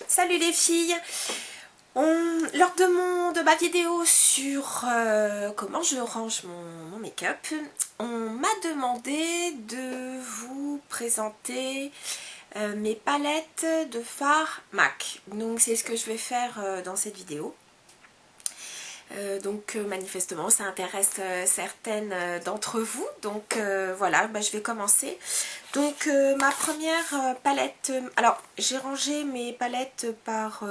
Salut les filles. Lors de ma vidéo sur comment je range mon make-up, on m'a demandé de vous présenter mes palettes de fard MAC. Donc c'est ce que je vais faire dans cette vidéo. Manifestement ça intéresse certaines d'entre vous, donc voilà, je vais commencer. Donc ma première palette, alors j'ai rangé mes palettes par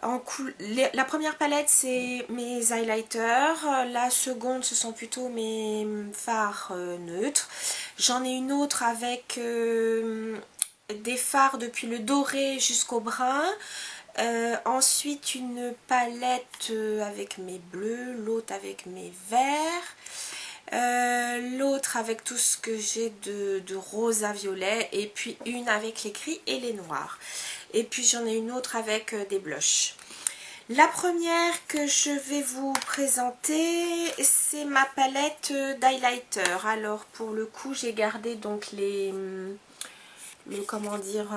la première palette c'est mes highlighters, la seconde ce sont plutôt mes fards neutres. J'en ai une autre avec des fards depuis le doré jusqu'au brun. Ensuite une palette avec mes bleus, l'autre avec mes verts, l'autre avec tout ce que j'ai de rose à violet, et puis une avec les gris et les noirs, et puis j'en ai une autre avec des blushs. La première que je vais vous présenter, c'est ma palette d'highlighter. Alors pour le coup j'ai gardé donc comment dire,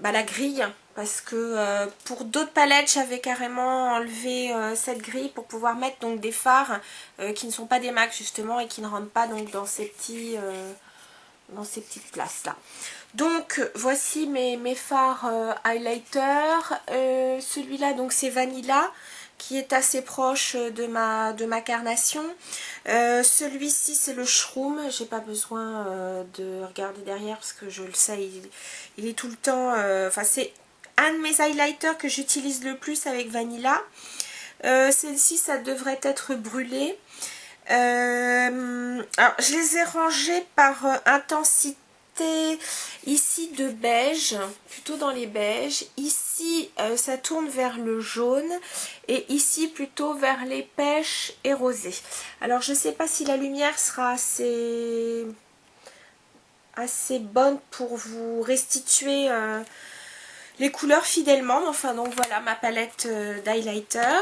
la grille, parce que pour d'autres palettes j'avais carrément enlevé cette grille pour pouvoir mettre donc des fards qui ne sont pas des MAC justement et qui ne rentrent pas donc dans ces petites places là. Donc voici mes fards highlighter. Celui-là donc c'est Vanilla, qui est assez proche de ma carnation. Celui-ci c'est le Shroom, j'ai pas besoin de regarder derrière parce que je le sais, il est tout le temps, c'est un de mes highlighters que j'utilise le plus avec Vanilla. Celle-ci ça devrait être brûlé. Alors je les ai rangés par intensité. Ici de beige, plutôt dans les beiges. Ici ça tourne vers le jaune, et ici plutôt vers les pêches et rosés. Alors je sais pas si la lumière sera assez bonne pour vous restituer les couleurs fidèlement. Enfin donc voilà ma palette d'highlighter.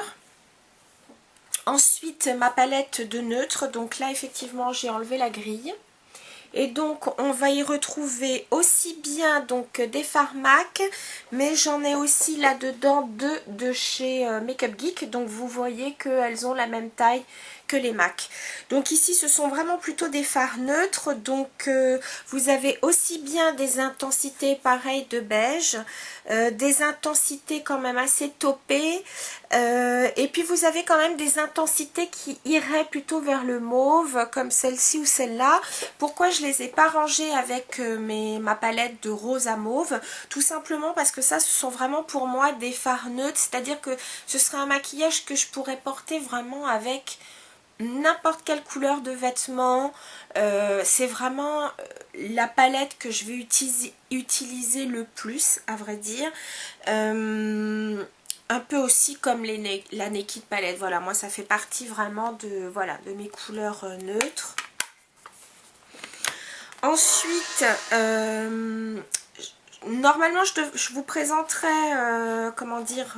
Ensuite ma palette de neutre, donc là effectivement j'ai enlevé la grille. Et donc on va y retrouver aussi bien donc des fards MAC, mais j'en ai aussi là-dedans deux de chez Make Up Geek. Donc vous voyez qu'elles ont la même taille que les MAC. Donc ici ce sont vraiment plutôt des fards neutres. Donc vous avez aussi bien des intensités pareilles de beige, des intensités quand même assez taupées, et puis vous avez quand même des intensités qui iraient plutôt vers le mauve, comme celle-ci ou celle-là. Pourquoi je les ai pas rangées avec ma palette de rose à mauve? Tout simplement parce que ça, ce sont vraiment pour moi des fards neutres, c'est-à-dire que ce serait un maquillage que je pourrais porter vraiment avec n'importe quelle couleur de vêtements. C'est vraiment la palette que je vais utiliser le plus, à vrai dire. Un peu aussi comme la Naked Palette. Voilà, moi ça fait partie vraiment de mes couleurs neutres. Ensuite, normalement je vous présenterai comment dire,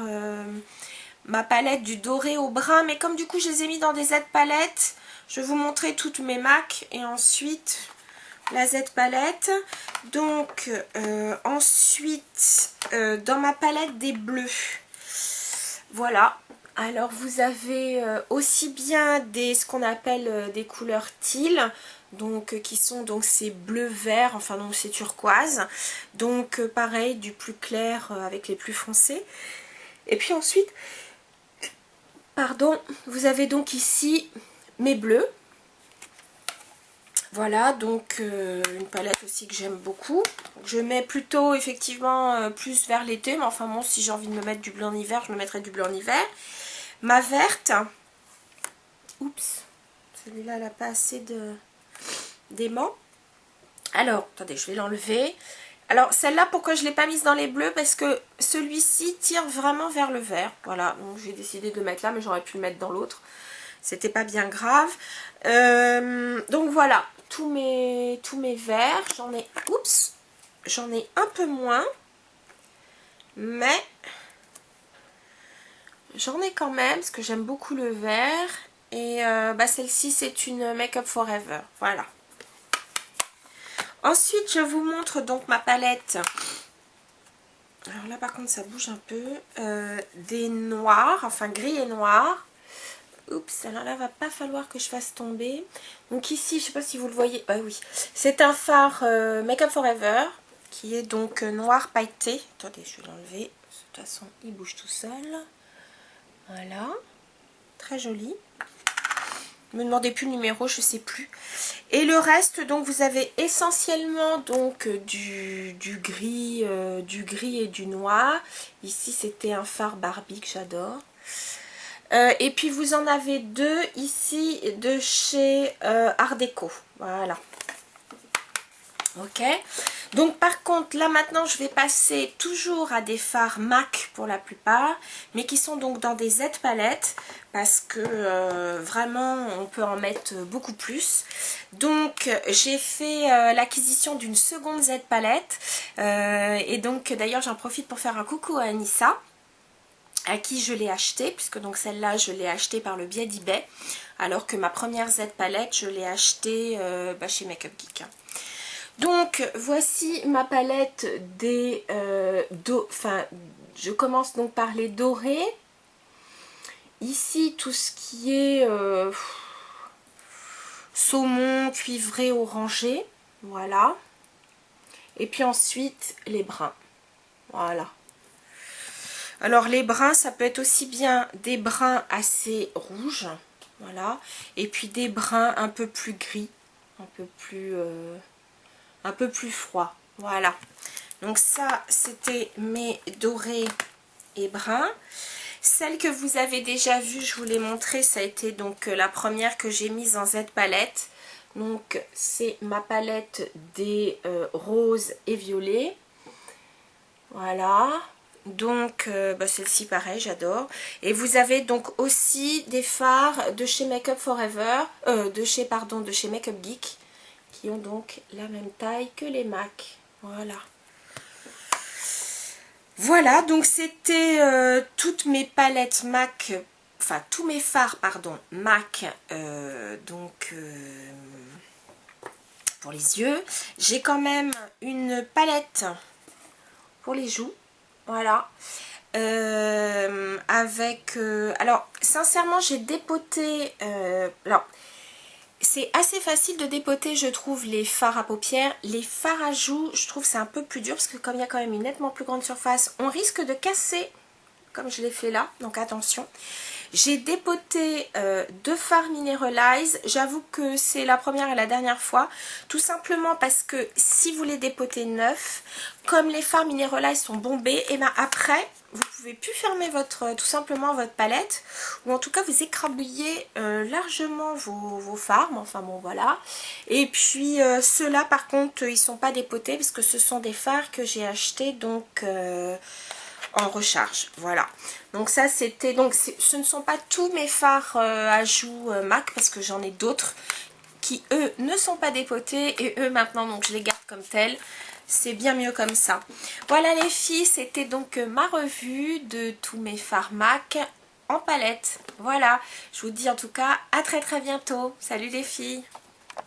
ma palette du doré au brun, mais comme du coup je les ai mis dans des Z palettes, je vais vous montrer toutes mes MAC et ensuite la Z palette. Donc ensuite dans ma palette des bleus, voilà. Alors vous avez aussi bien ce qu'on appelle des couleurs teal, donc qui sont donc ces bleus verts, enfin donc c'est turquoise, donc pareil du plus clair avec les plus foncés. Et puis ensuite, pardon, vous avez donc ici mes bleus. Voilà, donc une palette aussi que j'aime beaucoup. Je mets plutôt effectivement plus vers l'été, mais enfin bon, si j'ai envie de me mettre du bleu en hiver, je me mettrai du bleu en hiver. Ma verte, oups, celui-là elle n'a pas assez d'aimant. Alors, attendez, je vais l'enlever. Alors celle-là, pourquoi je ne l'ai pas mise dans les bleus? Parce que celui-ci tire vraiment vers le vert. Voilà, donc j'ai décidé de le mettre là, mais j'aurais pu le mettre dans l'autre. C'était pas bien grave. Donc voilà, tous mes verts. J'en ai un peu moins. Mais j'en ai quand même, parce que j'aime beaucoup le vert. Et celle-ci, c'est une Make Up Forever. Voilà. Ensuite, je vous montre donc ma palette. Alors là, par contre, ça bouge un peu. Des noirs, enfin gris et noir. Oups, alors là, va pas falloir que je fasse tomber. Donc ici, je sais pas si vous le voyez. Ah oui, c'est un fard Make Up Forever qui est donc noir pailleté. Attendez, je vais l'enlever. De toute façon, il bouge tout seul. Voilà, très joli. Ne me demandez plus le numéro, je sais plus. Et le reste, donc vous avez essentiellement donc du gris et du noir. Ici, c'était un fard Barbie que j'adore. Et puis vous en avez deux ici de chez Art Déco. Voilà. Ok. Donc par contre là maintenant je vais passer toujours à des fards MAC pour la plupart. Mais qui sont donc dans des Z palettes. Parce que vraiment on peut en mettre beaucoup plus. Donc j'ai fait l'acquisition d'une seconde Z palette. Et donc d'ailleurs j'en profite pour faire un coucou à Anissa, à qui je l'ai acheté, puisque donc celle-là je l'ai achetée par le biais d'eBay, alors que ma première Z palette je l'ai achetée chez Make Up Geek. Donc voici ma palette des je commence donc par les dorés. Ici tout ce qui est saumon, cuivré, orangé, voilà. Et puis ensuite les bruns, voilà. Alors les bruns, ça peut être aussi bien des bruns assez rouges, voilà, et puis des bruns un peu plus gris, un peu plus froid, voilà. Donc ça, c'était mes dorés et bruns. Celle que vous avez déjà vue, je vous l'ai montré, ça a été donc la première que j'ai mise en Z palette. Donc c'est ma palette des roses et violets, voilà. Donc celle-ci pareil, j'adore. Et vous avez donc aussi des fards de chez Make Up Forever, de chez Make Up Geek, qui ont donc la même taille que les MAC. Voilà. Voilà, donc c'était toutes mes palettes MAC, enfin tous mes fards, pardon, MAC, pour les yeux. J'ai quand même une palette pour les joues. Voilà, alors sincèrement j'ai dépoté, alors c'est assez facile de dépoter je trouve les fards à paupières. Les fards à joues je trouve c'est un peu plus dur parce que comme il y a quand même une nettement plus grande surface, on risque de casser comme je l'ai fait là, donc attention. J'ai dépoté deux fards Mineralize. J'avoue que c'est la première et la dernière fois. Tout simplement parce que si vous les dépotez neufs, comme les fards Mineralize sont bombés, et bien après, vous pouvez plus fermer tout simplement votre palette. Ou en tout cas, vous écrabouillez largement vos fards. Mais enfin bon, voilà. Et puis ceux-là, par contre, ils sont pas dépotés parce que ce sont des fards que j'ai achetés donc... en recharge, voilà. Donc ça c'était, donc ce ne sont pas tous mes fards à joues MAC parce que j'en ai d'autres qui eux ne sont pas dépotés et eux maintenant donc je les garde comme tels. C'est bien mieux comme ça. Voilà les filles, c'était donc ma revue de tous mes fards MAC en palette. Voilà, je vous dis en tout cas à très bientôt. Salut les filles.